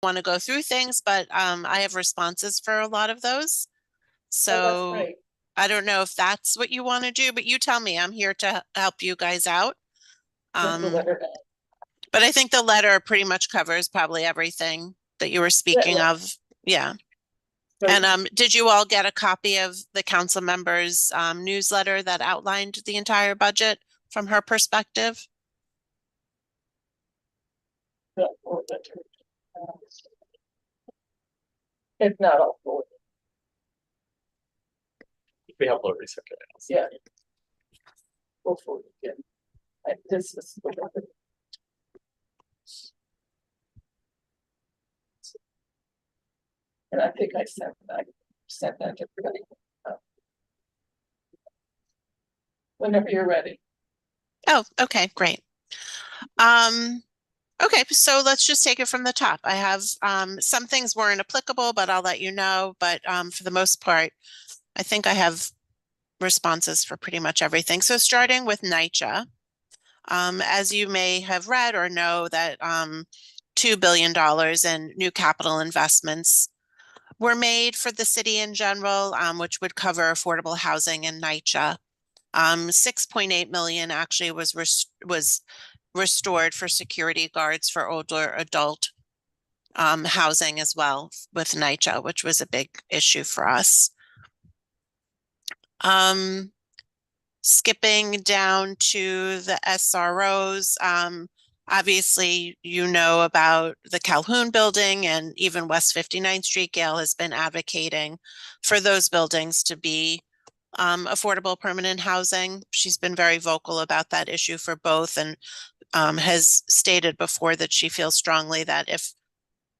want to go through things, but I have responses for a lot of those. Oh, that's So great. I don't know if that's what you want to do, but you tell me. I'm here to help you guys out. With the Um, letter. but I think the letter pretty much covers probably everything that you were Yeah, speaking well, of. Yeah. great, And did you all get a copy of the council members' newsletter that outlined the entire budget from her perspective? yeah, for letter. Uh, If not, I'll forward it. We have low research. Yeah. We'll forward it. Yeah. This is the letter. And I think I sent that to everybody. Whenever you're ready. Oh, okay, great. Okay, so let's just take it from the top. I have some things weren't applicable, but I'll let you know. But for the most part, I think I have responses for pretty much everything. So starting with NYCHA, as you may have read or know that $2 billion in new capital investments were made for the city in general, which would cover affordable housing in NYCHA. 6.8 million actually was restored for security guards for older adult housing as well with NYCHA, which was a big issue for us. Skipping down to the SROs, obviously, you know about the Calhoun building and even West 59th Street. Gail has been advocating for those buildings to be affordable permanent housing. She's been very vocal about that issue for both and has stated before that she feels strongly that if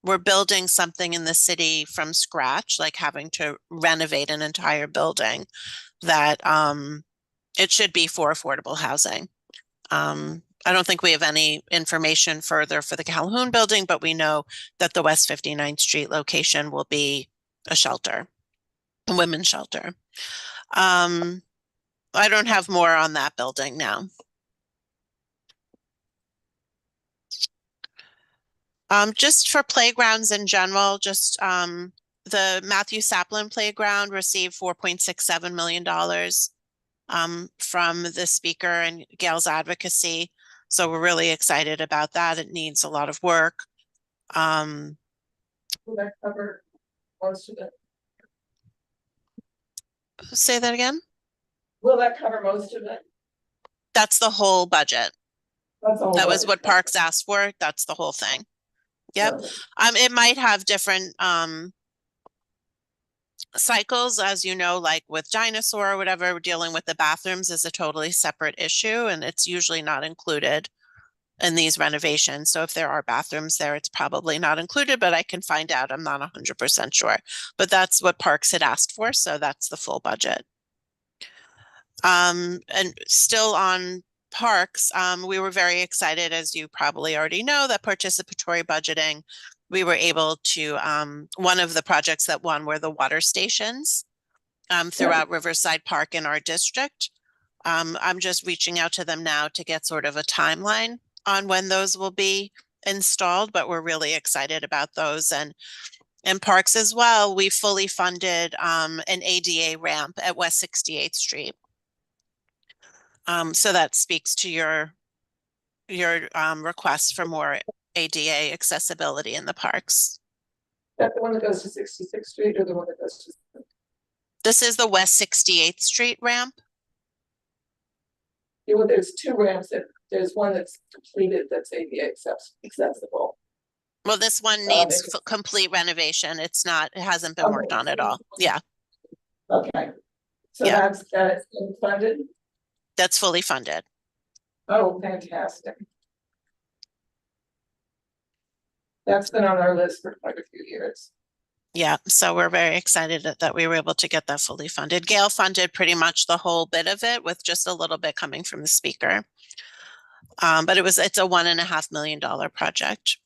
we're building something in the city from scratch, like having to renovate an entire building, that it should be for affordable housing. I don't think we have any information further for the Calhoun building, but we know that the West 59th Street location will be a shelter, a women's shelter. I don't have more on that building now. Just for playgrounds in general, just the Matthew Saplin Playground received $4.67 million from the speaker and Gail's advocacy. So we're really excited about that. It needs a lot of work. Will that cover most of it? Say that again? Will that cover most of it? That's the whole budget. That's all. That was what Parks asked for. That's the whole thing. Yep. It might have different cycles, as you know, like with dinosaur or whatever, we're dealing with the bathrooms is a totally separate issue, and it's usually not included in these renovations. So if there are bathrooms there, it's probably not included, but I can find out. I'm not 100% sure. But that's what Parks had asked for, so that's the full budget. And still on Parks, we were very excited, as you probably already know, that participatory budgeting, we were able to, one of the projects that won were the water stations throughout Riverside Park in our district. I'm just reaching out to them now to get sort of a timeline on when those will be installed, but we're really excited about those. And in Parks as well, we fully funded an ADA ramp at West 68th Street. So that speaks to your request for more ADA accessibility in the parks. That the one that goes to 66th Street or the one that goes to? This is the West 68th Street ramp. Yeah, well, there's two ramps. There's one that's completed that's ADA accessible. Well, this one needs complete renovation. It hasn't been worked on at all. Yeah. Okay. So yeah. That's funded? That's fully funded. Oh, fantastic. That's been on our list for quite a few years. Yeah, so we're very excited that we were able to get that fully funded. Gail funded pretty much the whole bit of it with just a little bit coming from the speaker. But it's a $1.5 million project.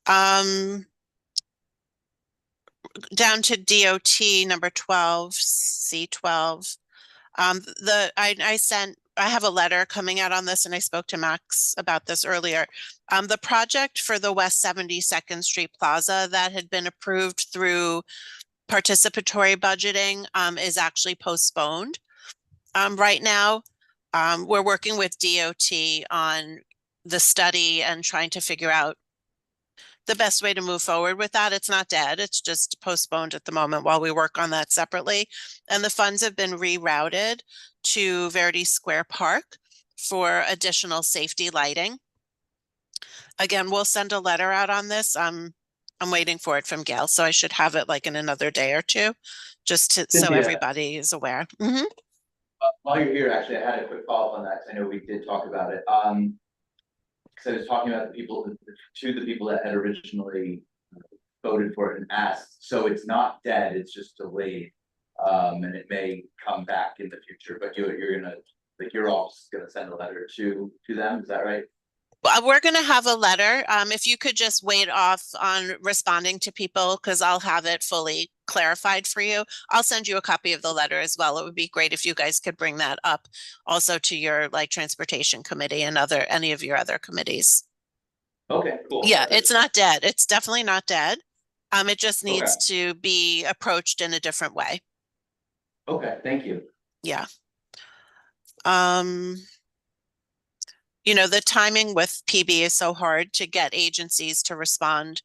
Down to DOT number 12, C12. I sent I have a letter coming out on this, and I spoke to Max about this earlier. The project for the West 72nd Street Plaza that had been approved through participatory budgeting is actually postponed right now. We're working with DOT on the study and trying to figure out the best way to move forward with that. It's not dead. It's just postponed at the moment while we work on that separately. And the funds have been rerouted to Verdi Square Park for additional safety lighting. Again, we'll send a letter out on this. I'm waiting for it from Gail, so I should have it like in another day or two, just to so everybody is aware. Mm-hmm. While you're here, actually, I had a quick follow-up on that, because I know we did talk about it. Because I was talking about the people that had originally voted for it and asked. So it's not dead; it's just delayed, and it may come back in the future. But you're gonna, like, your office is gonna send a letter to them. Is that right? We're going to have a letter. If you could just wait off on responding to people, because I'll have it fully clarified for you. I'll send you a copy of the letter as well. It would be great if you guys could bring that up also to your like transportation committee and any of your other committees. Okay, cool. Yeah, it's not dead. It's definitely not dead. It just needs to be approached in a different way. Okay, thank you. Yeah. You know, the timing with PB is so hard to get agencies to respond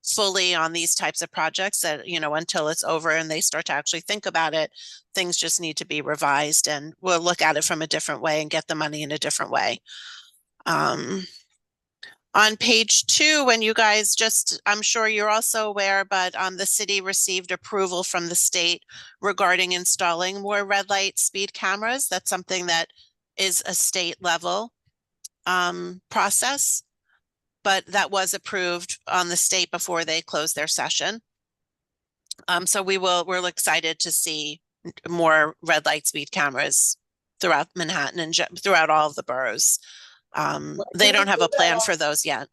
fully on these types of projects that, you know, until it's over and they start to actually think about it, things just need to be revised, and we'll look at it from a different way and get the money in a different way. On page 2, when you guys I'm sure you're also aware, but the city received approval from the state regarding installing more red light speed cameras. That's something that is a state level process, but that was approved on the state before they closed their session. So we're excited to see more red light speed cameras throughout Manhattan and throughout all of the boroughs. They don't have a plan for those yet.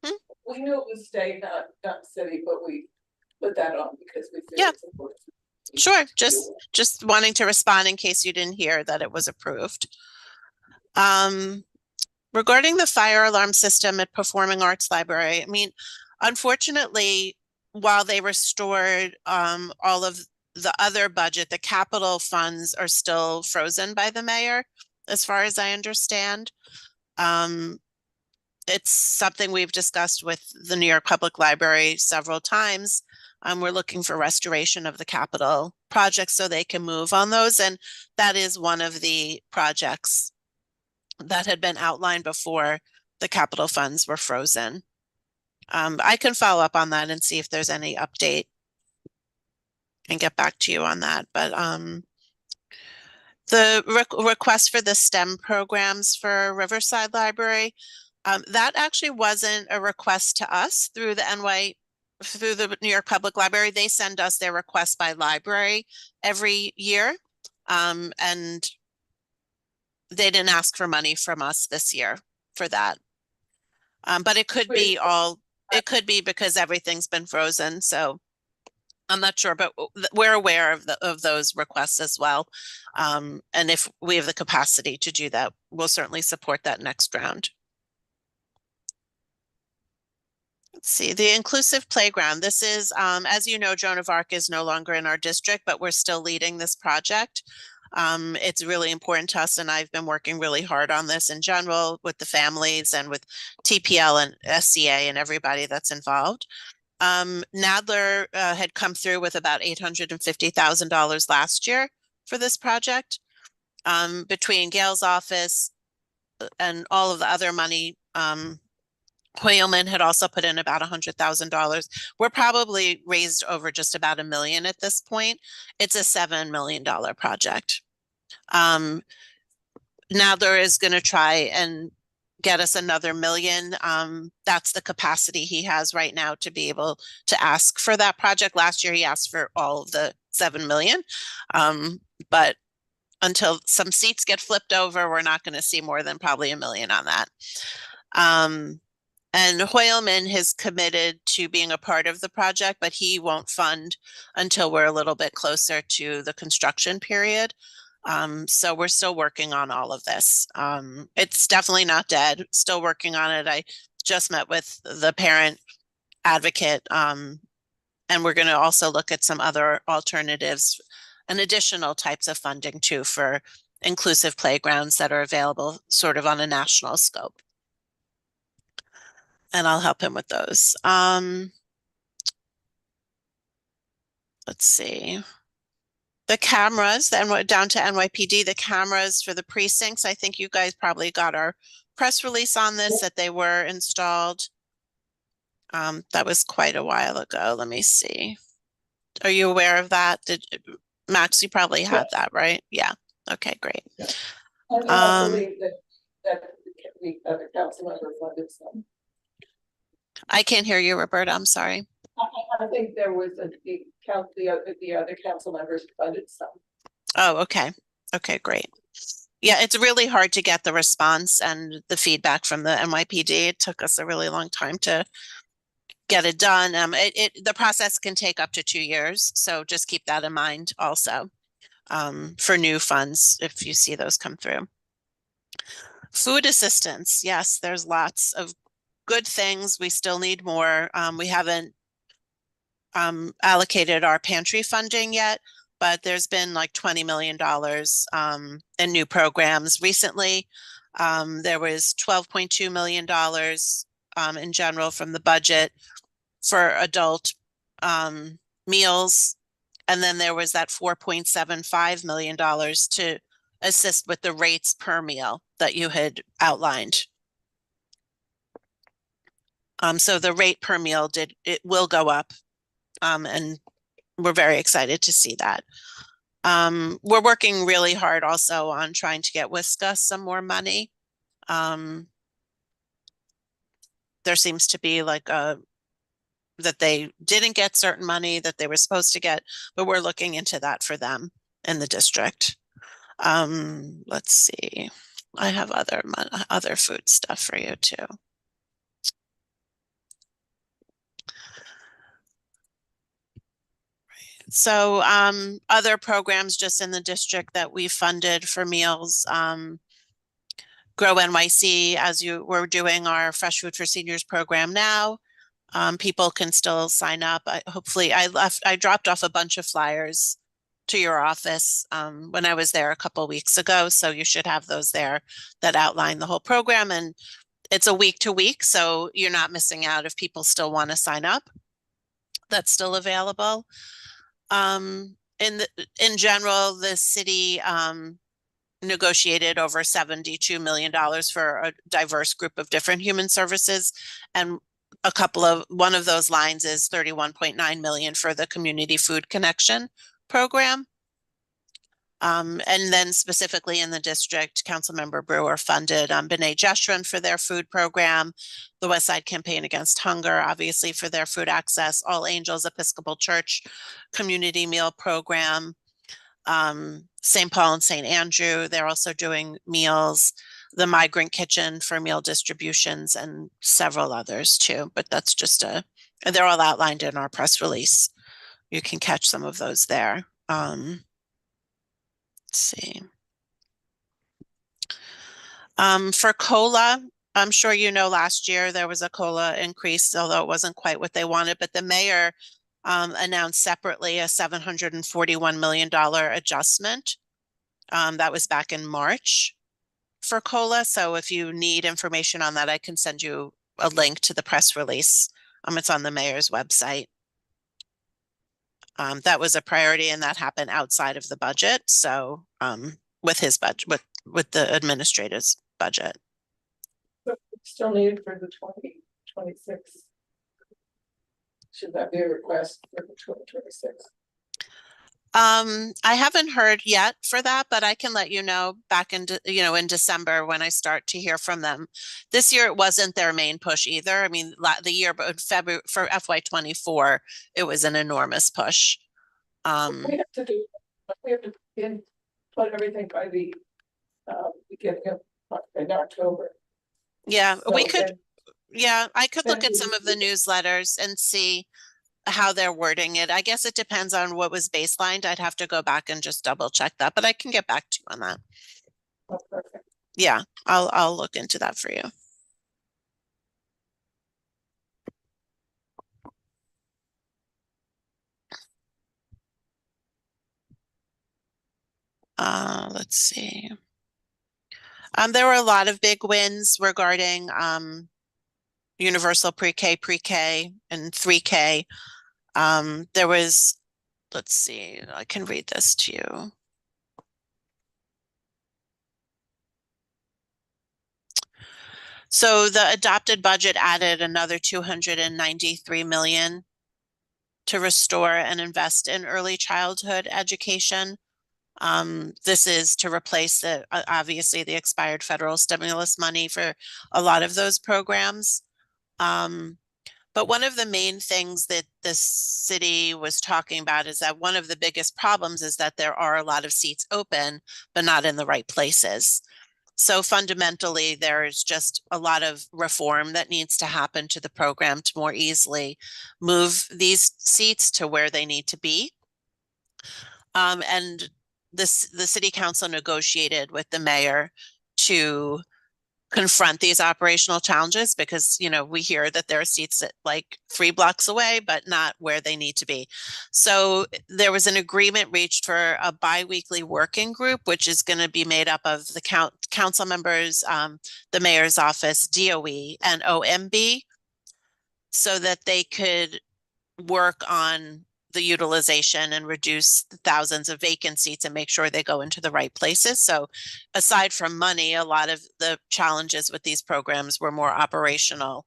We knew it was state, not city, but we put that on because we feel it's important. Sure, just wanting to respond in case you didn't hear that it was approved. Regarding the fire alarm system at Performing Arts Library, I mean, unfortunately, while they restored all of the other budget, the capital funds are still frozen by the mayor, as far as I understand. It's something we've discussed with the New York Public Library several times. We're looking for restoration of the capital projects so they can move on those, and that is one of the projects that had been outlined before the capital funds were frozen. I can follow up on that and see if there's any update and get back to you on that. But the request for the STEM programs for Riverside Library, that actually wasn't a request to us through the New York Public Library. They send us their request by library every year. And they didn't ask for money from us this year for that. But it could be because everything's been frozen. So I'm not sure, but we're aware of those requests as well. And if we have the capacity to do that, we'll certainly support that next round. Let's see, the inclusive playground. This is, as you know, Joan of Arc is no longer in our district, but we're still leading this project. It's really important to us, and I've been working really hard on this in general with the families and with TPL and SCA and everybody that's involved. Nadler had come through with about $850,000 last year for this project. Between Gail's office and all of the other money, Hoyleman had also put in about $100,000. We're probably raised over just about $1 million at this point. It's a $7 million project. Nadler is going to try and get us another $1 million. That's the capacity he has right now to be able to ask for that project. Last year, he asked for all of the $7 million. But until some seats get flipped over, we're not going to see more than probably $1 million on that. And Hoyleman has committed to being a part of the project, but he won't fund until we're a little bit closer to the construction period. So we're still working on all of this. It's definitely not dead, still working on it. I just met with the parent advocate, and we're going to also look at some other alternatives and additional types of funding too for inclusive playgrounds that are available sort of on a national scope. And I'll help him with those. Let's see. The cameras, then down to NYPD, the cameras for the precincts. I think you guys probably got our press release on this, that they were installed. That was quite a while ago. Let me see. Are you aware of that? Max, you probably had that, right? Yeah. Okay, great. Yeah. I believe that the other council member funded some. I can't hear you, Roberta. I'm sorry. I think there was the other council members funded some. Oh, okay. Okay, great. Yeah, it's really hard to get the response and the feedback from the NYPD. It took us a really long time to get it done. The process can take up to 2 years, so just keep that in mind also, for new funds if you see those come through. Food assistance, yes, there's lots of good things. We still need more. We haven't allocated our pantry funding yet, but there's been like $20 million in new programs recently. There was $12.2 million in general from the budget for adult meals. And then there was that $4.75 million to assist with the rates per meal that you had outlined. So the rate per meal will go up. And we're very excited to see that. We're working really hard also on trying to get Wisca some more money. There seems to be like that they didn't get certain money that they were supposed to get, but we're looking into that for them in the district. Let's see. I have other food stuff for you too. So other programs just in the district that we funded for meals, Grow NYC, as we're doing our Fresh Food for Seniors program now. People can still sign up. Hopefully I dropped off a bunch of flyers to your office when I was there a couple weeks ago. So you should have those there that outline the whole program. And it's a week to week, so you're not missing out if people still want to sign up. That's still available. In general, the city negotiated over $72 million for a diverse group of different human services, and one of those lines is 31.9 million for the Community Food Connection program. And then specifically in the district, Councilmember Brewer funded B'nai Jeshurun for their food program, the West Side Campaign Against Hunger, obviously for their food access, All Angels Episcopal Church community meal program, St. Paul and St. Andrew, they're also doing meals, the Migrant Kitchen for meal distributions, and several others too. But that's just they're all outlined in our press release. You can catch some of those there. Let's see. For COLA, I'm sure you know last year there was a COLA increase, although it wasn't quite what they wanted, but the mayor announced separately a $741 million adjustment. That was back in March for COLA. So if you need information on that, I can send you a link to the press release. It's on the mayor's website. That was a priority, and that happened outside of the budget. So with his budget, with the administrator's budget. But still needed for the 2026. Should that be a request for the 2026? I haven't heard yet for that, but I can let you know back in December when I start to hear from them. This year it wasn't their main push either. I mean, the year, but February for FY24, it was an enormous push. We have to put everything by the beginning of in October. Yeah, so we could. Yeah, I could look at some of the newsletters and see how they're wording it. I guess it depends on what was baselined. I'd have to go back and just double check that, but I can get back to you on that. Oh, perfect. Yeah, I'll look into that for you. Let's see. There were a lot of big wins regarding universal pre-K, and 3K. There was, let's see, I can read this to you. So the adopted budget added another 293 million to restore and invest in early childhood education. This is to replace obviously the expired federal stimulus money for a lot of those programs. But one of the main things that the city was talking about is that one of the biggest problems is that there are a lot of seats open, but not in the right places. So fundamentally, there's just a lot of reform that needs to happen to the program to more easily move these seats to where they need to be. And the city council negotiated with the mayor to confront these operational challenges because, we hear that there are seats at like 3 blocks away, but not where they need to be. So there was an agreement reached for a bi-weekly working group, which is going to be made up of the council members, the mayor's office, DOE, and OMB, so that they could work on the utilization and reduce the thousands of vacant seats and make sure they go into the right places. So aside from money, a lot of the challenges with these programs were more operational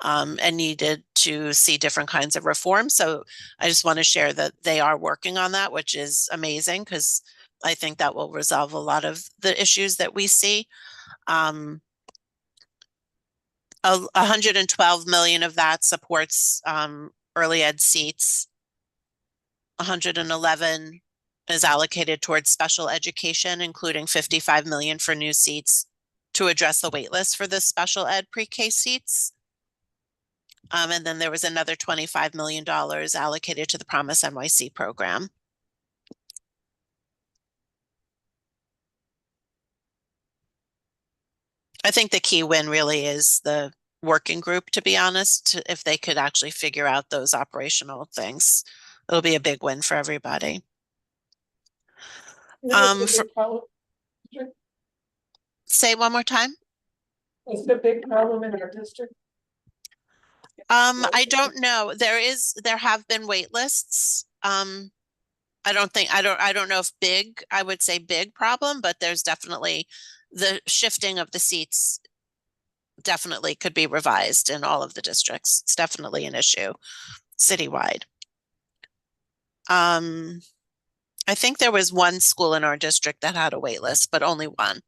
and needed to see different kinds of reform. So I just want to share that they are working on that, which is amazing because I think that will resolve a lot of the issues that we see. 112 million of that supports early ed seats. 111 is allocated towards special education, including 55 million for new seats to address the wait list for the special ed pre-K seats. And then there was another $25 million allocated to the Promise NYC program. I think the key win really is the working group, to be honest. If they could actually figure out those operational things, it'll be a big win for everybody. Say it one more time. Is it a big problem in our district? I don't know. There have been wait lists. I don't know if big, I would say big problem, but there's definitely the shifting of the seats definitely could be revised in all of the districts. It's definitely an issue citywide. I think there was one school in our district that had a wait list, but only one.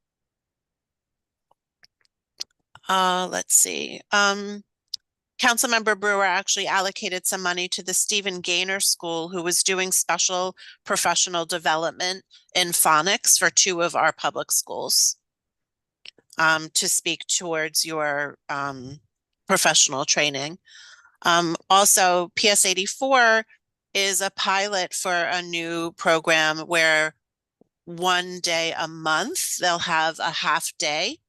Let's see. Councilmember Brewer actually allocated some money to the Stephen Gaynor School, who was doing special professional development in phonics for 2 of our public schools, to speak towards your professional training. Also, PS 84 is a pilot for a new program where one day a month they'll have a half day,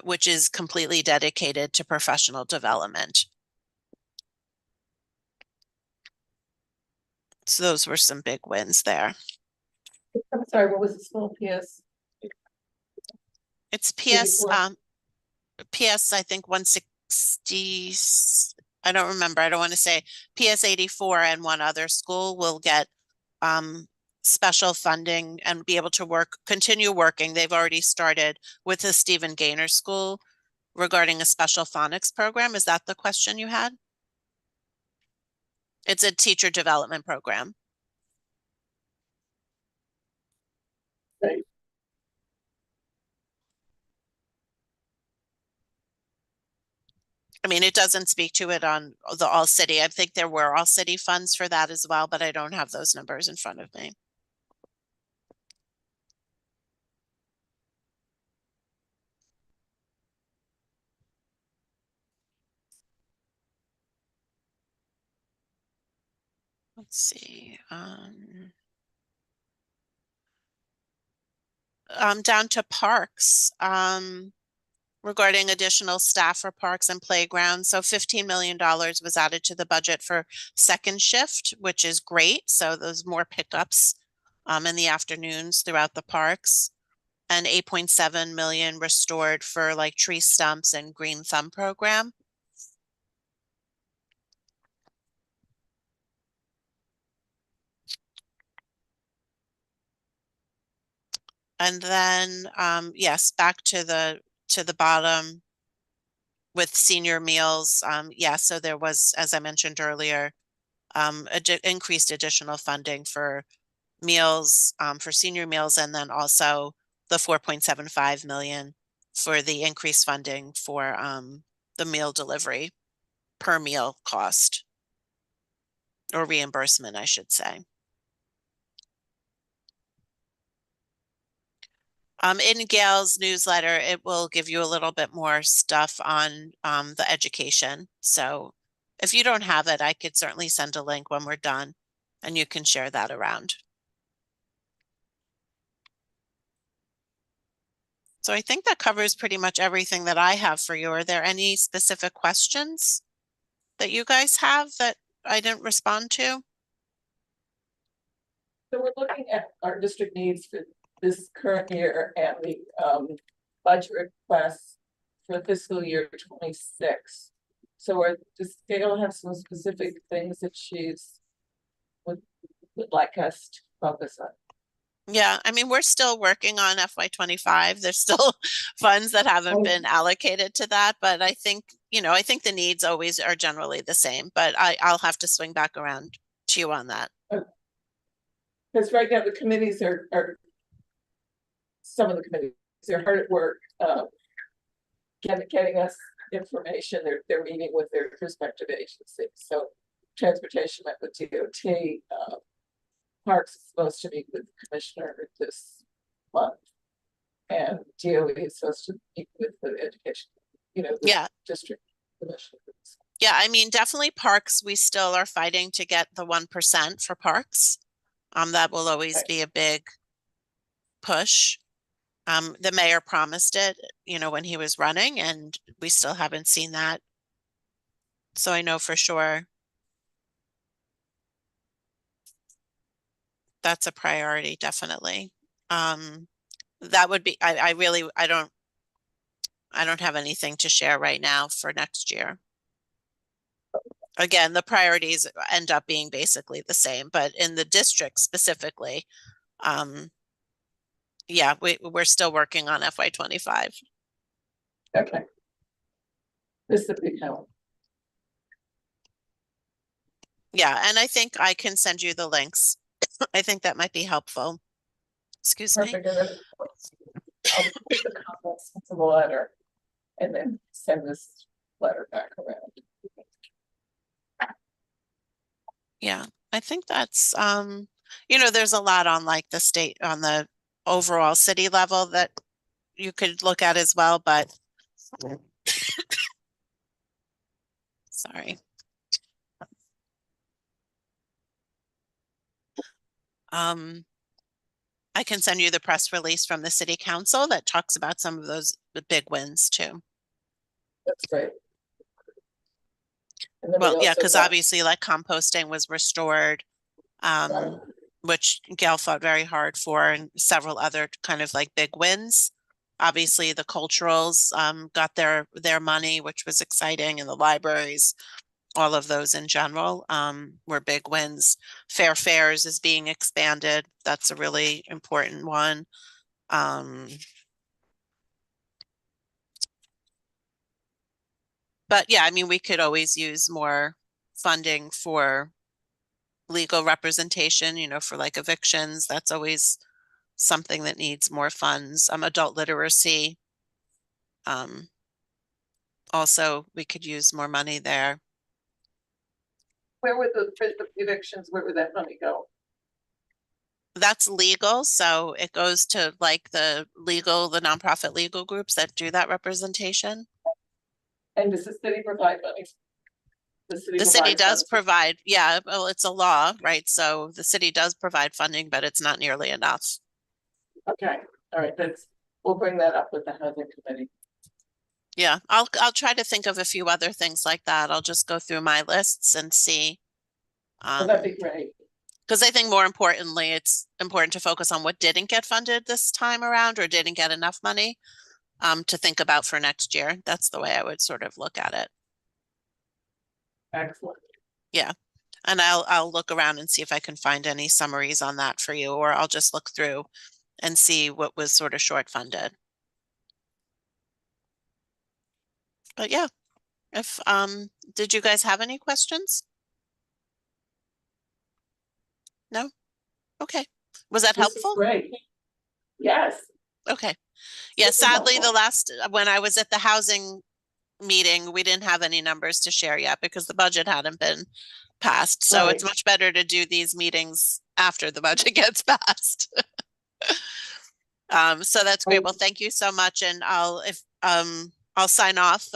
which is completely dedicated to professional development. So those were some big wins there. I'm sorry, what was the small PS? It's PS, PS, I think 160, I don't remember. I don't want to say PS 84 and one other school will get special funding and be able to continue working. They've already started with the Stephen Gaynor School regarding a special phonics program. Is that the question you had? It's a teacher development program. Right. I mean, it doesn't speak to it on the all city. I think there were all city funds for that as well, but I don't have those numbers in front of me. let's see, down to parks, regarding additional staff for parks and playgrounds. So $15 million was added to the budget for second shift, which is great. So there's more pickups in the afternoons throughout the parks. And 8.7 million restored for like tree stumps and green thumb program. And then, yes, back to the bottom with senior meals. Yeah, so there was, as I mentioned earlier, increased additional funding for meals, for senior meals, and then also the 4.75 million for the increased funding for the meal delivery per meal cost, or reimbursement, I should say. In Gail's newsletter, it will give you a little bit more stuff on the education. So if you don't have it, I could certainly send a link when we're done and you can share that around. So I think that covers pretty much everything that I have for you. Are there any specific questions that you guys have that I didn't respond to? So we're looking at our district needs for this current year and the budget requests for fiscal year 26. So does Gail have some specific things that she's would like us to focus on? Yeah, I mean, we're still working on FY25. There's still funds that haven't been allocated to that, but I think, I think the needs always are generally the same, but I'll have to swing back around to you on that. Because right now the committees are some of the committees are hard at work getting us information. They're meeting with their respective agencies. So transportation met with DOT, Parks is supposed to meet with the commissioner this month, and DOE is supposed to meet with the education, the district commissioner. Yeah, I mean, definitely parks, we still are fighting to get the 1% for parks. That will always be a big push. The mayor promised it, when he was running, and we still haven't seen that. So I know for sure that's a priority, definitely. That would be, I don't have anything to share right now for next year. Again, the priorities end up being basically the same, but in the district specifically, yeah, we're still working on FY25. Okay. This is a big help. Yeah, and I think I can send you the links. I think that might be helpful. Excuse me. I'll put the comments into the letter and then send this letter back around. Yeah, I think that's, there's a lot on like the state, on the overall city level that you could look at as well, but sorry. I can send you the press release from the city council that talks about some of those big wins too. That's great. Well, yeah, because obviously like composting was restored, which Gail fought very hard for, and several other kind of like big wins. Obviously the culturals got their money, which was exciting, and the libraries, all of those in general were big wins. Fair Fares is being expanded. That's a really important one. But yeah, I mean, we could always use more funding for legal representation, for like evictions. That's always something that needs more funds. Adult literacy. Also, we could use more money there. Where would the evictions, where would that money go? That's legal, so it goes to like the nonprofit legal groups that do that representation. And does the city provide money? The city The city provides does funds. provide, yeah, well, it's a law, right? So the city does provide funding, but it's not nearly enough. Okay, all right, we'll bring that up with the housing committee. Yeah, I'll try to think of a few other things like that. I'll just go through my lists and see. Well, that'd be great. Because I think more importantly, it's important to focus on what didn't get funded this time around or didn't get enough money to think about for next year. That's the way I would sort of look at it. Excellent. Yeah. And I'll look around and see if I can find any summaries on that for you, or I'll just look through and see what was sort of short funded. But yeah, if did you guys have any questions? No? Okay. Was that This is helpful? great. Yes. Okay. Yeah, Super sadly, helpful. when I was at the housing meeting, we didn't have any numbers to share yet because the budget hadn't been passed. So it's Right. much better to do these meetings after the budget gets passed. So that's great. Well, thank you so much. And I'll sign off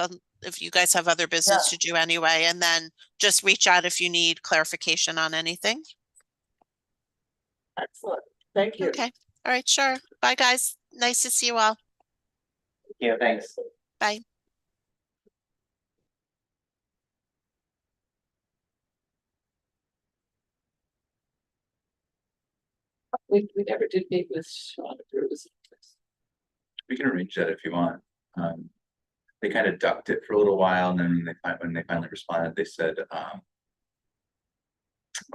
if you guys have other business to do anyway, and then just reach out if you need clarification on anything. Excellent. Thank you. Okay. All right, sure. Bye, guys. Nice to see you all. Yeah, thanks. Bye. We never did meet with Sean Bruce. We can arrange that if you want. They kind of ducked it for a little while, and then when they finally responded, they said,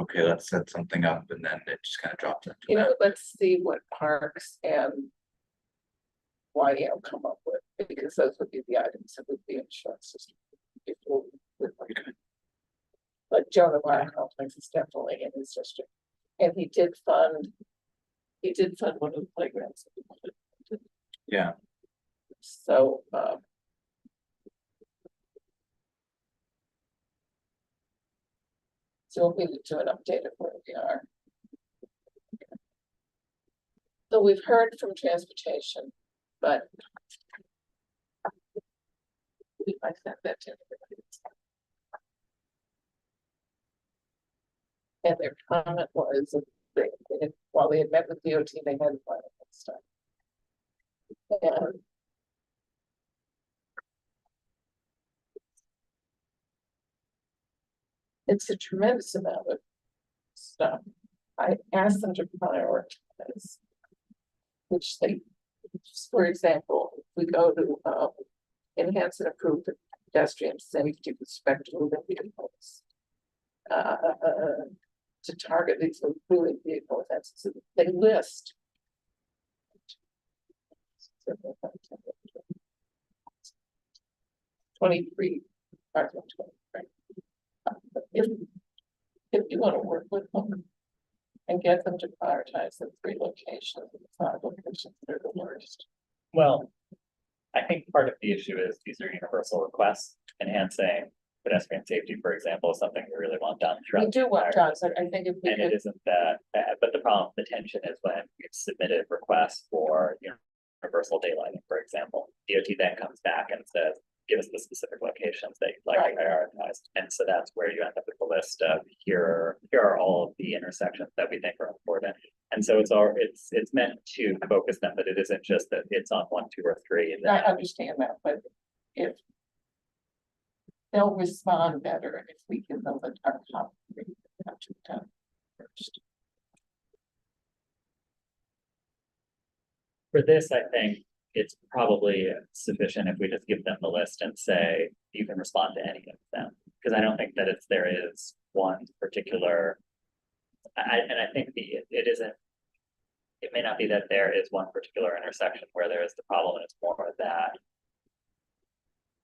okay, let's set something up, and then it just kind of dropped into You that. know, let's see what Parks and YM come up with, because those would be the items that would be in short system. But Jonah Meyer complex is definitely in his district, and he did fund one of the playgrounds that we wanted. Yeah, So, so we need to do an update of where we are. So we've heard from transportation, but I sent that to everybody. And their comment was, while they had met with DOT, they hadn't planned stuff. And it's a tremendous amount of stuff. I asked them to prioritize, which they, for example, if we go to enhance and improve the pedestrian safety with respect to moving vehicles. To target these moving vehicle offenses, they list 23, Article 23. If you want to work with them and get them to prioritize the 3 locations, the 5 locations that are the worst. Well, I think part of the issue is these are universal requests. Enhancing pedestrian safety, for example, is something we really want done throughout. We do want done, so I think if we And could, it isn't that bad, but the problem, the tension is when we've submitted requests for universal daylighting, for example. DOT then comes back and says, give us the specific locations that you'd like Right. prioritized. And so that's where you end up with the list of here are all of the intersections that we think are important. And so it's meant to focus them, but it isn't just that it's on 1, 2, or 3. I understand that, but if they'll respond better if we give them our top 3 that have to be done first. For this, I think it's probably sufficient if we just give them the list and say, you can respond to any of them. Because I don't think that there is one particular, and I think it may not be that there is one particular intersection where there is the problem, it's more that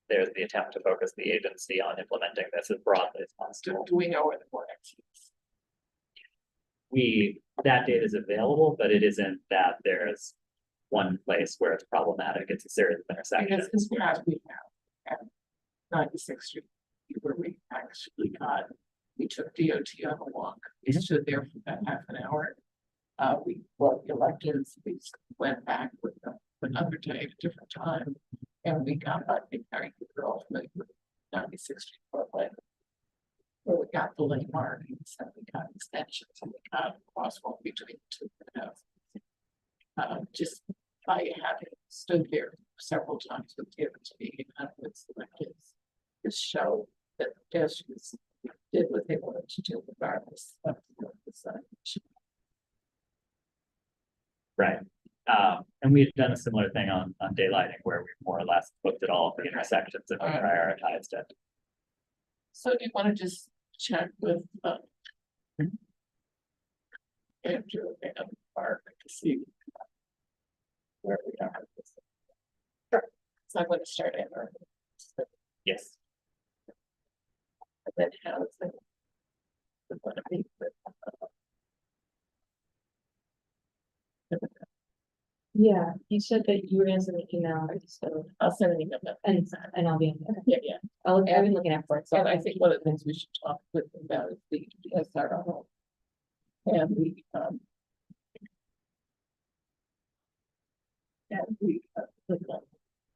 there's the attempt to focus the agency on implementing this as broadly as possible. Do we know where the vortex is? That data is available, but it isn't that there's one place where it's problematic. It's a series of intersections. Because this past we have at 96th Street, where we actually we took DOT on a walk. We stood there for about half an hour. We brought the electors, we went back with them another day at a different time. And we got, I think, Carey, we're all familiar with 96th Street Parkway. where we got the lane markings and we got extensions and we got a crosswalk between the two houses. Just by having stood here several times with DOT and with selectives, to show that the pedestrians did what they wanted to do regardless of the sign. Right. And we had done a similar thing on daylighting where we more or less looked at all the intersections and we prioritized it. So do you want to just check with Andrew and Mark to see where we are with this? Sure. So I'm going to start Andrew. Yes. And then how is it? We're going to meet with Yeah, you said that you were gonna send an email, so, I'll send an email. and I'll be in there. Yeah. I've been looking at for it, so. And I think one of the things we should talk with them about is the SRO. And we,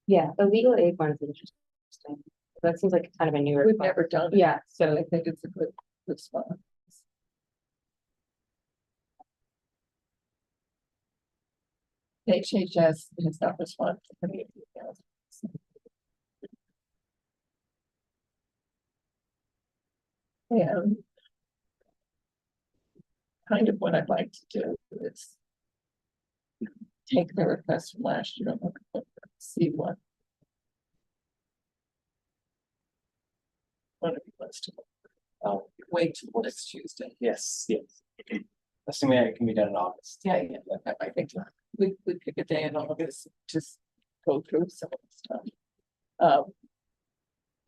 Yeah, the legal aid one is interesting. That seems like kind of a newer. we've never done it. Yeah, So so, I think it's a good spot. HHS has not responded to any of the emails. And kind of what I'd like to do is take the request from last year and look at it, see what one of you wants to. I'll wait till next Tuesday. Yes, yes. Assuming it can be done in August. Yeah, I think we pick a day in August, just go through some of the stuff.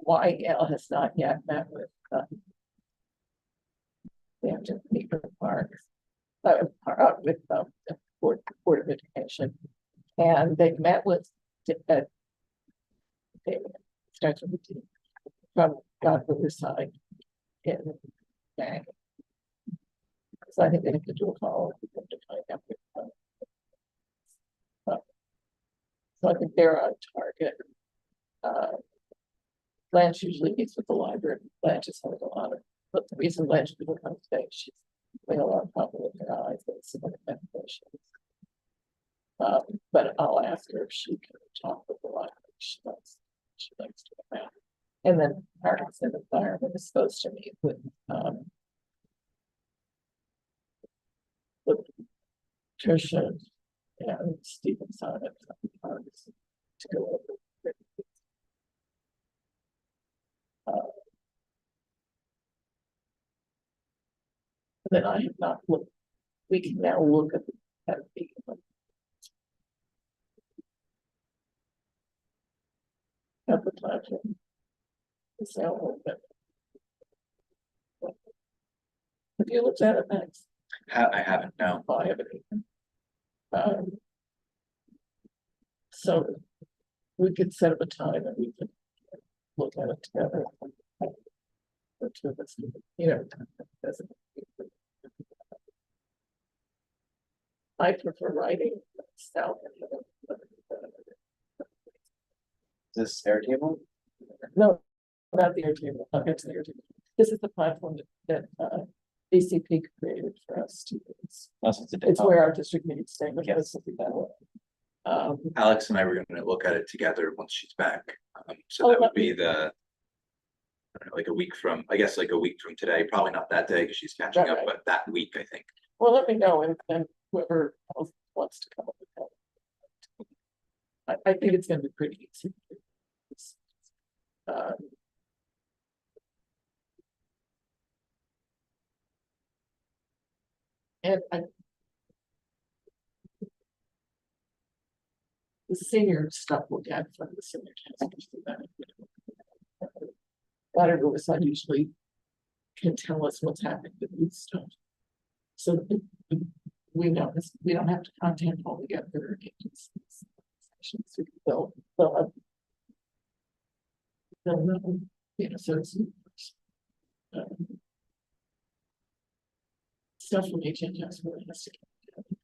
YL has not yet met with, they have to meet with the parks, with the Board of Education. And they've met with, starts with the team from God Riverside in May. So I think they have to do a follow up with them to find out. So I think they're on target. Blanche usually meets with the library. Blanche is having a lot of, but the reason Blanche didn't come today, she's having a lot of problem with her eyes and some of the medications. But I'll ask her if she can talk with the library. She likes to do that. And then Parks and Environment is supposed to meet with Tricia and Stephen Simon to go over. Then I have not looked. We can now look at the platform. So, have you looked at it, Max? I haven't, no. Oh, I haven't either. So we could set up a time and we could look at it together. The two of us, you know, doesn't. I prefer writing myself. This Airtable? No, not the Airtable. I'll get to the Airtable. This is the platform that ACP created for us to use. It's where our district needs to stay. Yes, something that way. Alex and I were gonna look at it together once she's back. So Oh, that would be like a week from, I guess like a week from today, probably not that day because she's catching up, Right. but that week, I think. Well, let me know and whoever else wants to come up with that. I think it's gonna be pretty easy. And the senior stuff will get from the senior task force. That Riverside usually can tell us what's happening with youth stuff. So we know this, we don't have to contact all together. They'll know, you know, so it's stuff from HHS really has to get together.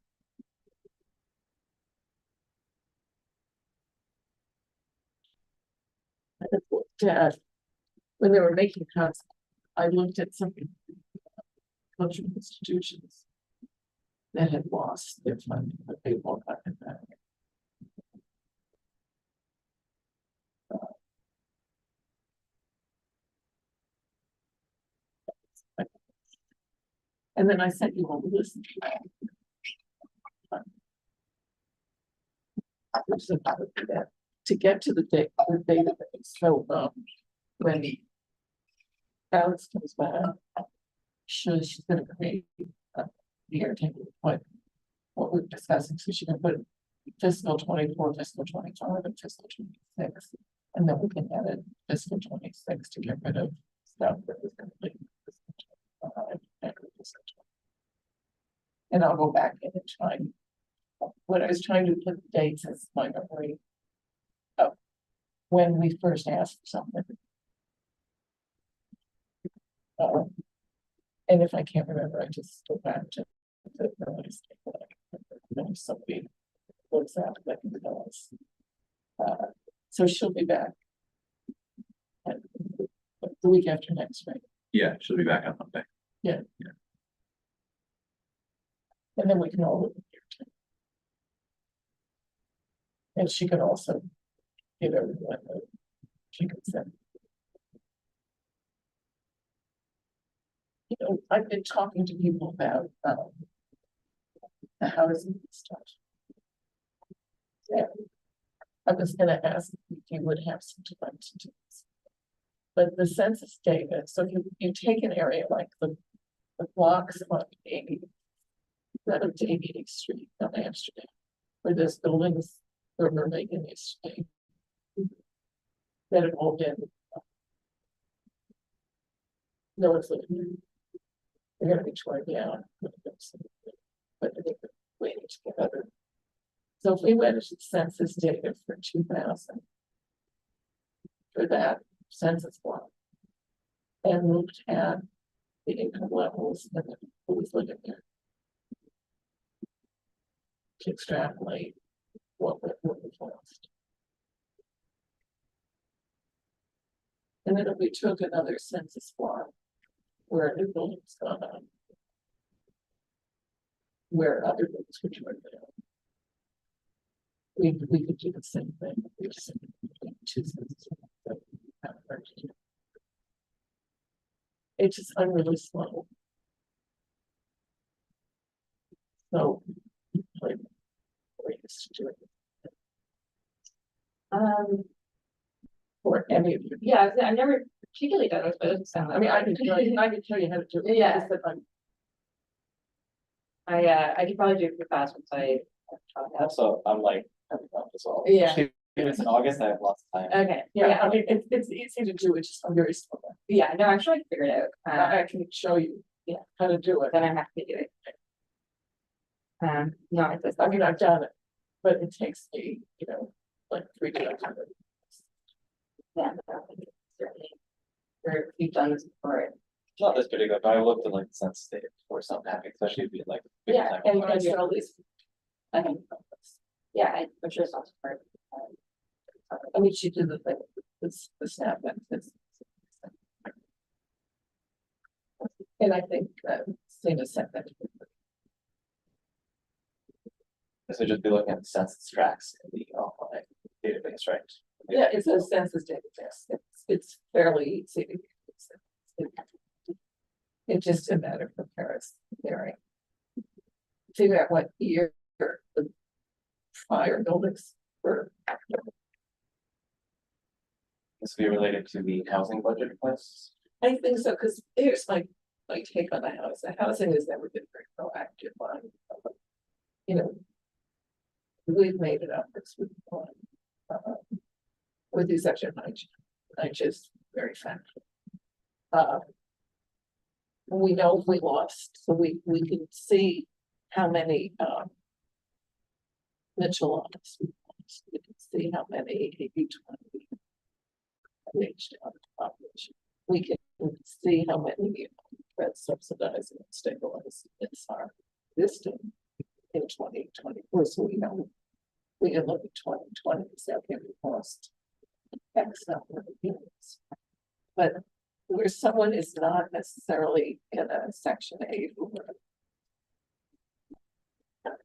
I looked at when they were making cuts, I looked at some cultural institutions that had lost their funding, but they won't have it back. And then I sent you all the list. To get to the database, so, when Alex comes back, she's gonna create the airtable, what we're discussing, so she can put fiscal 24, fiscal 25, and fiscal 26. And then we can edit fiscal 26 to get rid of stuff that was complete. And I'll go back in and try. When I was trying to put dates as my memory of when we first asked for something. And if I can't remember, I just go back to the release. Then somebody looks at it, that can tell us. So she'll be back. The week after next, right? Yeah, she'll be back on Monday. And then we can all look at your time. And she could also give everyone she could send. You know, I've been talking to people about the housing stuff. Yeah. I was gonna ask if you would have some time to do this. But the census data, so you take an area like the blocks on 80. That of 88th Street on Amsterdam, where there's buildings that were making yesterday that have all been no one's living there. They're gonna be torn down, but I think we're waiting to get better. So if we went to census data for 2000 for that census block and looked at the income levels and who was living there. To extrapolate what was lost. And then if we took another census block where a new building's gone on, where other buildings were torn down, we could do the same thing. We just two census blocks. It's just unreally slow. So like we're used to doing it. Or any of you. Yeah, I've never particularly done it, but it doesn't sound. I mean, I can tell you how to do it. Yeah. It's just that I could probably do it pretty fast once I. Also, I'm like, as well. Yeah. Especially if it's in August, I have lots of time. Okay, yeah, I mean, it's easy to do, it's just I'm very slow. yeah, no, I'm sure I can figure it out. I can show you how to do it. Then I have to do it. No, it's just, I mean, I've done it, but it takes me, like 3 times. yeah, no, I think it's certainly. You've done this before. It's not this particular, but I looked at like the census data before something happened, especially if you like. big Yeah, time. and I all these. I think, yeah, I'm sure it's not hard. I mean, she did the thing, the snap that. And I think Sina sent that. So just be looking at the census tracks in the online database, right? Yeah, it's a census database. It's fairly easy. It's just a matter of comparison, comparing. Figure out what year the prior buildings were. This will be related to the housing budget requests. I think so, because here's my take on the house. The housing has never been very proactive on. We've made it up this week on. With the exception of I just very factual. We know if we lost, so we can see how many Mitchell lost. We can see how many 80-20 reached out of the population. We can see how many Red subsidizing and stabilizing our existing in 2024. So we know we can look at 2020, so can we lost X number of units. But where someone is not necessarily in a section 8 or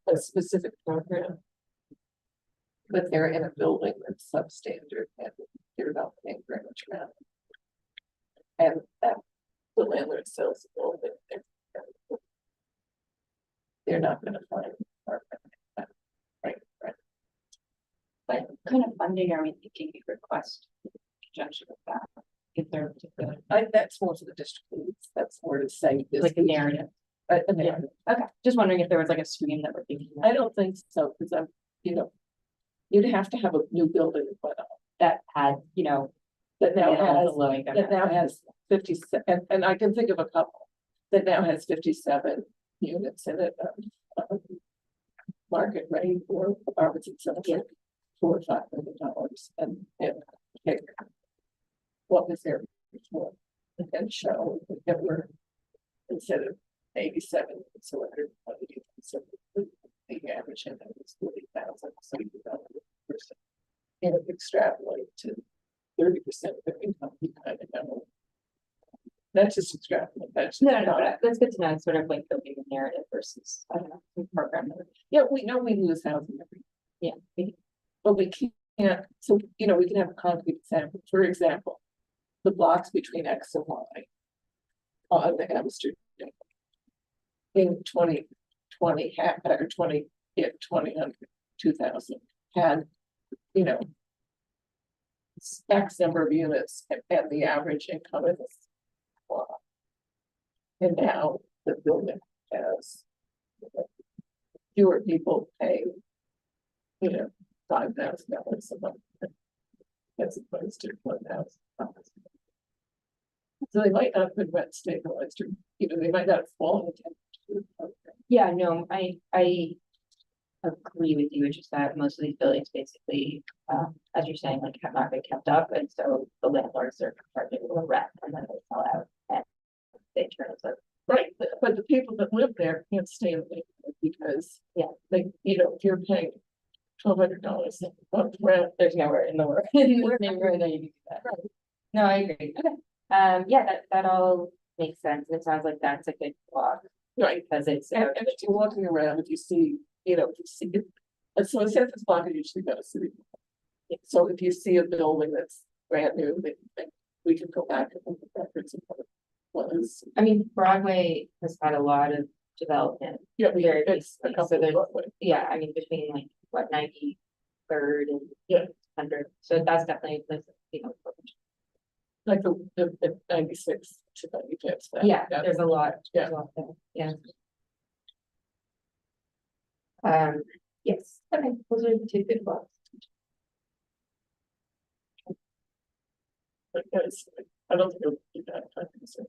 a specific program, but they're in a building that's substandard and they're not paying very much rent. And that the landlord sells the building, they're not gonna find an apartment. Right, right. What kind of funding are we thinking we request in conjunction with that? If they're particular, That's more to the district leads, that's more to say. this like a is- narrative. A narrative. Okay, just wondering if there was like a stream that we're thinking I of don't think so, because I'm, you'd have to have a new building put up that had, that now has, low income. that now has 57, and I can think of a couple that now has 57 units in it. Market rate for apartments and stuff, like $400 or $500, and pick what was there before, and show that we're instead of 87, it's 120, so the average income is 40,000, so you percent. And if extrapolate to 30% of their income, you kind of know. That's just extrapolate, that's. No, that's good to know. It's sort of like building a narrative versus, I don't know, a program. Yeah, we know we lose housing every, Yeah. but we can't, so, we can have a concrete example, for example, the blocks between X and Y on the Amsterdam. In 2020, or 2000, had, X number of units and the average income is Y. And now the building has fewer people pay, $5,000 a month as opposed to $1,000. So they might not have been rent stabilized, or, they might not have fallen into the program. Yeah, no, I agree with you. It's just that most of these buildings basically, as you're saying, like have not been kept up, and so the landlords are charging a little rent and then they sell out and they turn it over. Right, but the people that live there can't stay in the neighborhood because, if you're paying $1,200 a month rent, There's nowhere in the world in this neighborhood that you can do that. Right. No, I agree. Okay. Yeah, that all makes sense. It sounds like that's a good block right? because it's. And if you're walking around, if you see, if you see it, and so a census block is usually got a city. So if you see a building that's brand new, then we can go back and look at records of what it was. I mean, Broadway has had a lot of development. Yeah, Very it's a recently, couple so of there's- Broadway. Yeah, I mean, between like what 93rd and Yeah. 100. So that's definitely Like the 96 to 95. yeah. There's a lot. Yeah. There's a lot there. Yeah. Yes. Okay. Those are the two good blocks. But that's, I don't think it'll be that. I think so.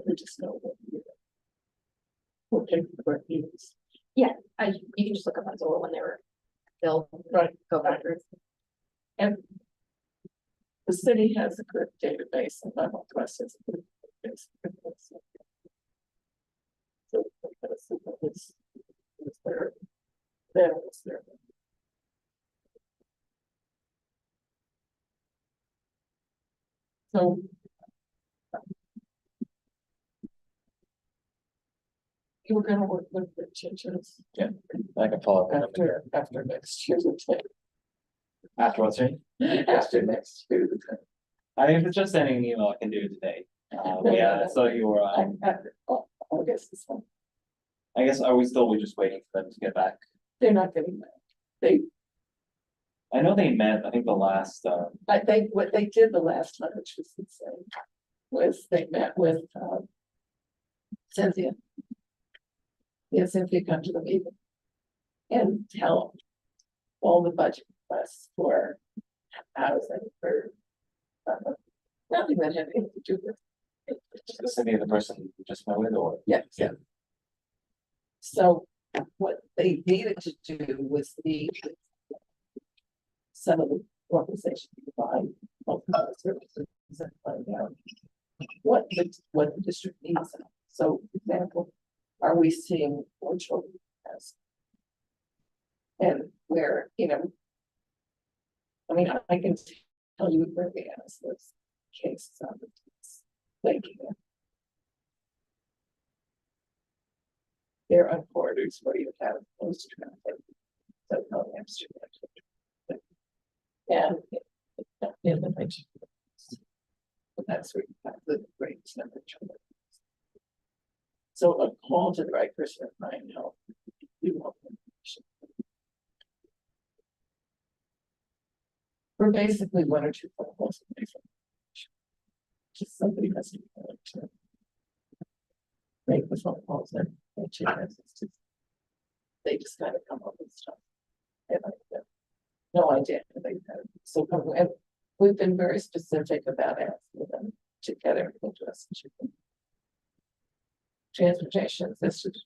We just know what we'll pay for the units. You can just look up on Zola when they were built. Right. Go backwards. And the city has a good database and my Northwest has a good database. So it's there. It's there. So. You were gonna work with the changes. Yeah. I can follow up After next year's attack. afterwards, right? After next year's attack. I mean, if it's just sending an email, I can do it today. Yeah, so you were, I guess this one, I guess, are we just waiting for them to get back? they're not getting that. I know they met, I think the last, I think what they did the last time, which was insane, was they met with, Cynthia. Yeah, Cynthia come to the meeting. And tell all the budget requests for housing for, nothing that had anything to do with. the city of the person you just met with, or? Yeah. Yeah. So what they needed to do was need some of the organizations to provide health services and find out what the district needs. So, for example, are we seeing more children as? And where, I mean, I can tell you where we have those cases on the. Thank you. There are corridors where you have most traffic. So no extra. And in the major. That's where you have the great temperature. So a call to the right person at find help. You want information. We're basically one or two phone calls away from. Just somebody has to be willing to make the phone calls and they just kind of come up with stuff. And I have no idea. So we've been very specific about asking them to get everything to us. Transportation, this is.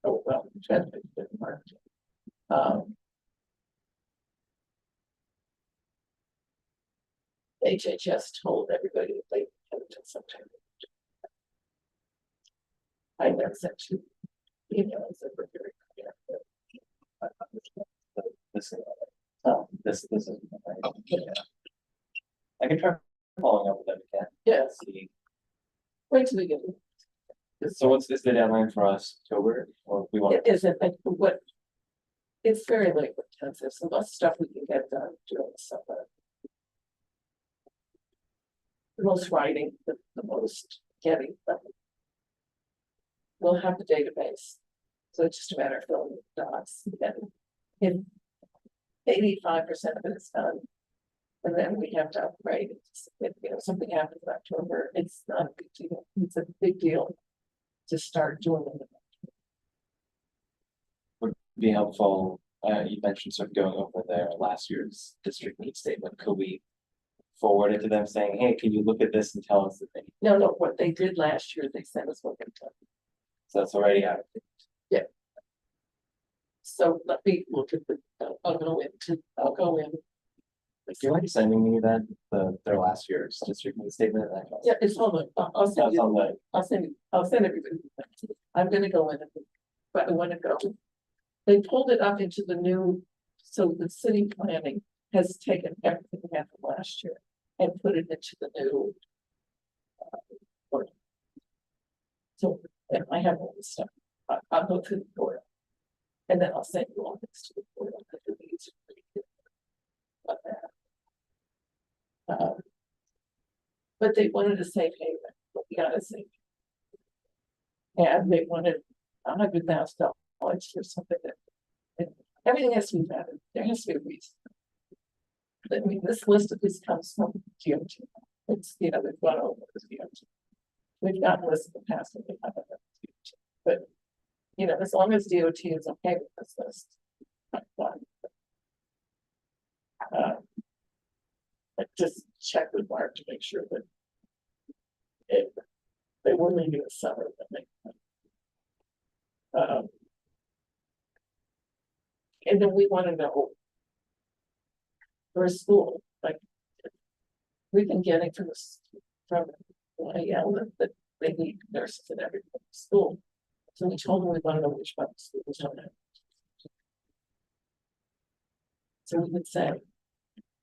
Oh, well, transportation. HHS told everybody that they had to sometime. I never sent you emails that were very clear. This is. I can try following up with them again. Yes, See. wait till we get. So what's this the deadline for us, October, or we want? It isn't, like, what? It's very labor intensive, so most stuff we can get done during the summer. The most writing, the most getting done. We'll have the database, so it's just a matter of filling the dots, and if 85% of it is done, and then we have to upgrade it. If, you know, something happens in October, it's not a big deal. It's a big deal to start doing it. Would be helpful, you mentioned sort of going over their last year's district need statement, could we forward it to them saying, hey, can you look at this and tell us that they, No, what they did last year, they sent us what they've done. so it's already out of date. So let me look at the, I'll go in. Do you mind sending me that, their last year's district need statement? Yeah, it's on the, I'll send That's you, on the, I'll send everybody. I'm gonna go in, but I wanna go. They pulled it up into the new, so the city planning has taken everything we had from last year and put it into the new. Order. So, and I have all this stuff, I'll go through the board. And then I'll send you all this to the board. But they wanted a safe haven, but we got a safe. And they wanted $100,000 for something that, everything has to be vetted, there has to be a reason. I mean, this list of this comes from DOT, it's, you know, they've gone over the DOT. We've got a list in the past, and we haven't done DOT, but, you know, as long as DOT is okay with this list. I'm fine. But just check with Mark to make sure that if they were leaving the summer, then they. And then we want to know for a school, like we've been getting from this from that they need nurses in every school. So we told them we want to know which one the schools don't have. So we would say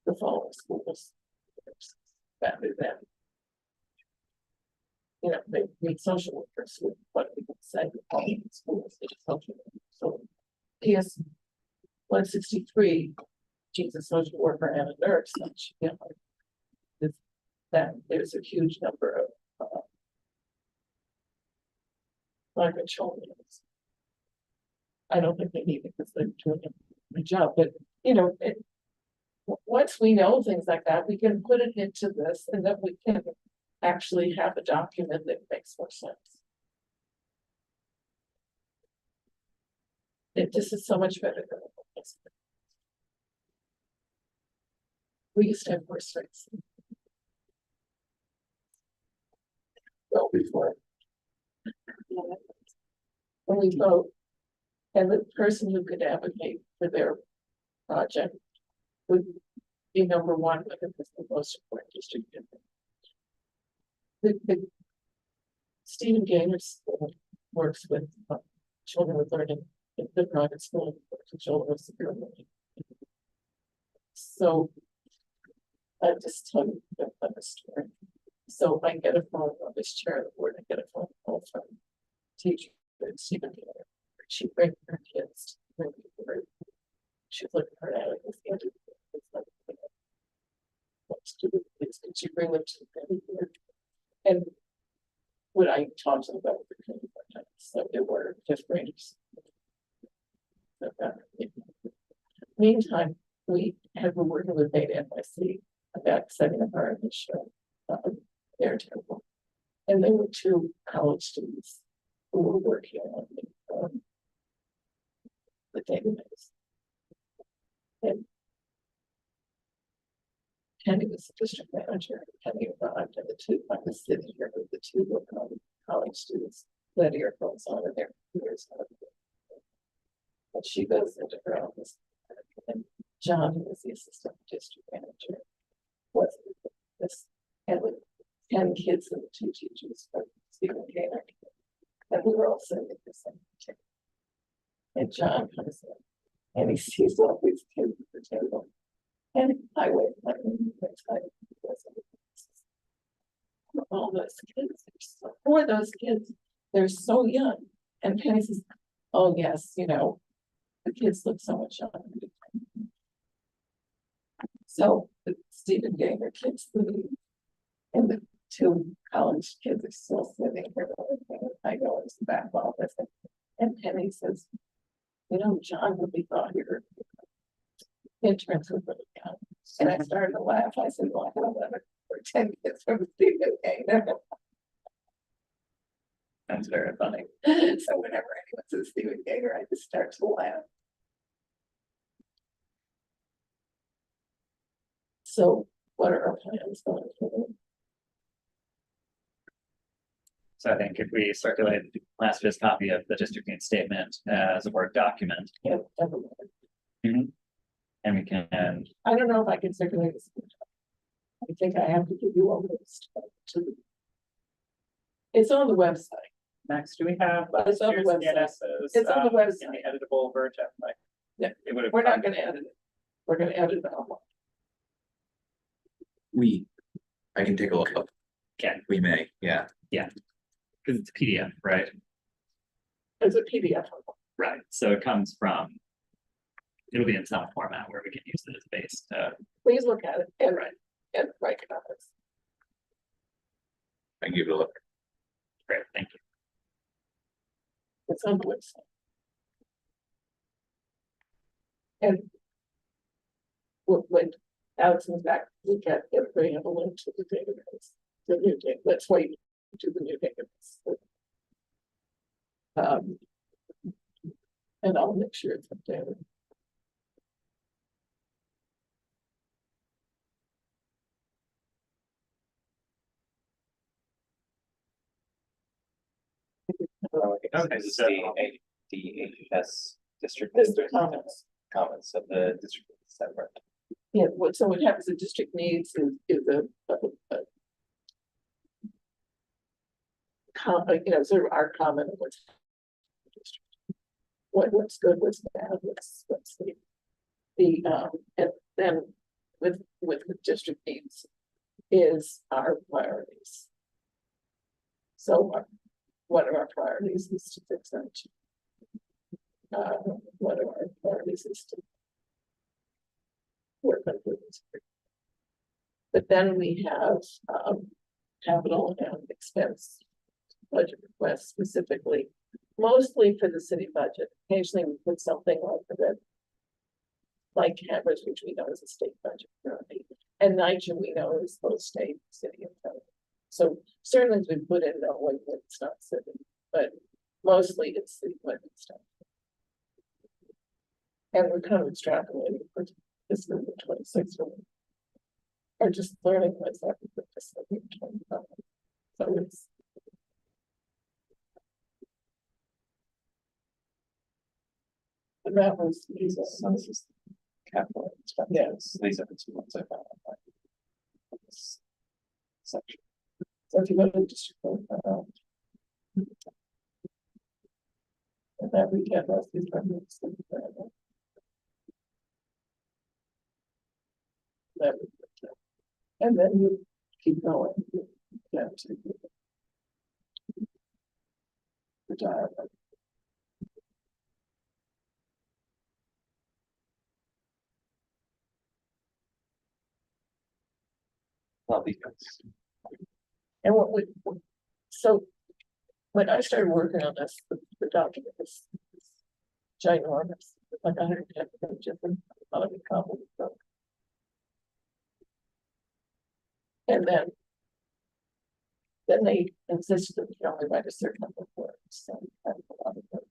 the following schools rather than, you know, they need social workers, what we would say the following schools need social workers. So PS 163, she's a social worker and a nurse, and she, you know, that there's a huge number of migrant children. I don't think they need it because they're doing a job, but you know, once we know things like that, we can put it into this, and then we can actually have a document that makes more sense. This is so much better than this. We used to have worse rates. Well, before. When we vote, and the person who could advocate for their project would be number one, but it was the most important district. The Stephen Gaynor works with children with learning the private school for children with severe learning. So I just tell you a story. So I get a phone call, this chair of the board, I get a phone call from teacher, Stephen Taylor. She bring her kids. She's looking for an attic. What to do? Could she bring them to the board? And when I talked to them about the kindergarten, so they were fifth graders. Meantime, we have been working with Beta NYC about setting up our initial their temple. And there were two college students who were working on the database. And Kenny was the district manager. Kenny arrived, and the two, I was sitting here with the two college students that earphones on and their computers on. And she goes into her office, and John, who was the assistant district manager, was this, and with 10 kids and the two teachers from Stephen Gaynor. And we were all sitting at the same table. And John comes in, and he sees all these kids at the table. And I wait, all those kids, for those kids, they're so young. And Penny says, oh yes, you know, the kids look so much younger. So the Stephen Gaynor kids leave, and the two college kids are still sitting here. I go into the back office, and Penny says, you know, John really thought your interns were really young. And I started to laugh. I said, well, I have 11 or 10 kids from Stephen Gaynor. That's very funny. So whenever anyone says Stephen Gaynor, I just start to laugh. So what are our plans going forward? So I think if we circulate last year's copy of the district needs statement as a Word document, Yeah, everyone. and we can, I don't know if I can circulate this. I think I have to give you a list. It's on the website. Max, do we have It's on the year's website. DNSs, It's on the in website. the editable Word template? Yeah, It would have. We're not gonna edit it. We're gonna edit it online. I can take a look. Okay, We may, yeah. because it's PDF, right? It's a PDF. Right, so it comes from, it'll be in some format where we can use it as a base to, Please look at it and write comments. I can give it a look. great, thank you. It's on the website. And when Alex was back, we got everybody have a link to the database. The new data. Let's wait to the new database. And I'll make sure it's updated. Okay, this is the AHS district. This is the comments. Of the district. Separate. Yeah, what happens in district needs is a you know, sort of our comment of what's good, what's bad, what's the and then with the district needs is our priorities. So what are our priorities is to fix that. What are our priorities is to work on this. But then we have capital and expense budget requests specifically, mostly for the city budget. Occasionally we put something like cameras, which we know is a state budget currently, and Niger we know is both state, city, and county. So certainly we put in no way that it's not city, but mostly it's city budget stuff. And we're kind of extrapolating for this number 26. Or just learning what's happening with this number 25. So it's and that was these Capital Yes. These are the two ones I found on this section. so if you go to the district and that we get those these permits. And then you keep going. You get to retire. Well, because And so when I started working on this, the document is ginormous, like 110 pages and a lot of copies. And then they insisted that you only write a certain number of words, so I have a lot of words.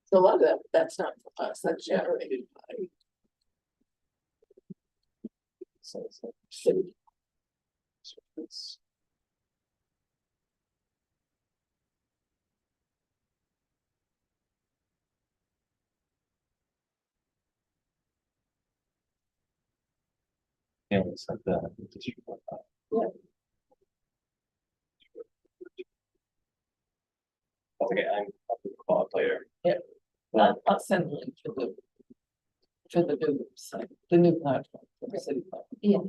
So a lot of that's not for us, that's generated by. So it's like city. So it's. you know, it's like the district. Yeah. Okay, I'm a football player. I'll send a link to the new site, the new platform for the city platform. Yeah.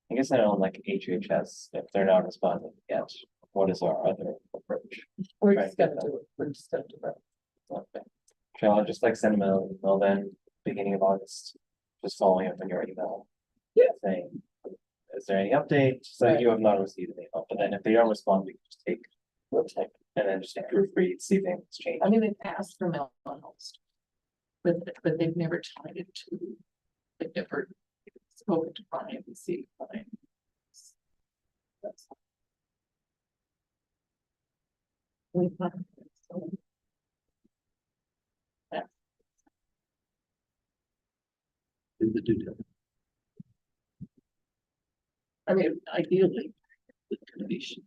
I guess I don't like HHS, if they're not responding yet, what is our other approach? We're Right. just gonna do it, we're just gonna do it. Okay. Shall I just like send them an email then, beginning of August, just following up on your email? Yeah. Saying, is there any update? So Right. you have not received an email, but then if they don't respond, we can just take, We'll take. and then just proofread, see things change. I mean, they've asked for Melhost. But they've never tied it to, they've never spoken to Brian and see Brian. That's. We find it, so. Yeah. I mean, ideally, the committee should,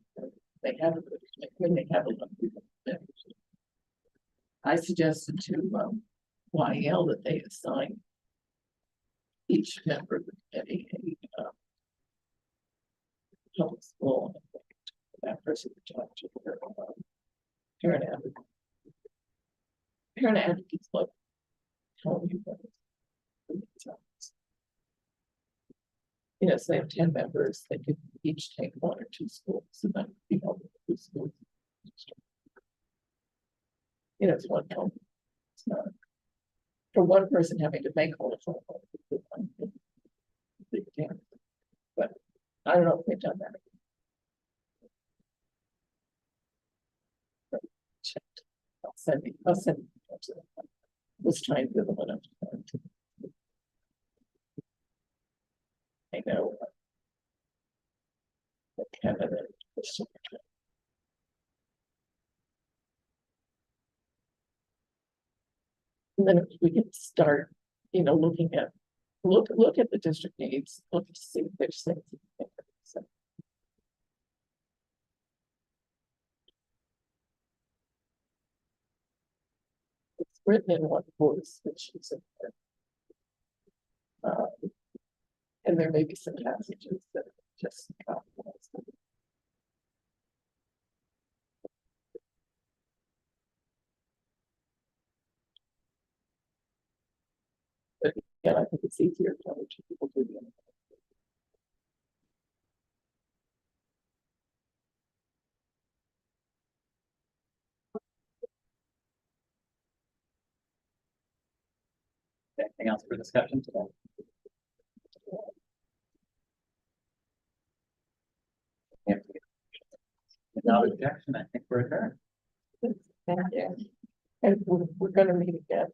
they have a good, when they have a lot of people there. I suggested to YL that they assign each member of the committee a public school. That person to talk to their parent advocate. Parent advocates like telling you what you know, so they have 10 members, they could each take 1 or 2 schools, and then you know, 2 schools. You know, it's one home. It's not for one person having to make all the phone. Big deal. But I don't know if they've done that. But checked. I'll send it to them. Was trying to give them enough time to. I know. The candidate. And then we can start, you know, looking at, look at the district needs, look to see if there's things. So. It's written in one voice, which is in there. And there may be some passages that are just capitalized. But yeah, I think it's easier for other people to do. Anything else for discussion today? Without objection, I think we're adjourned. And we're gonna meet again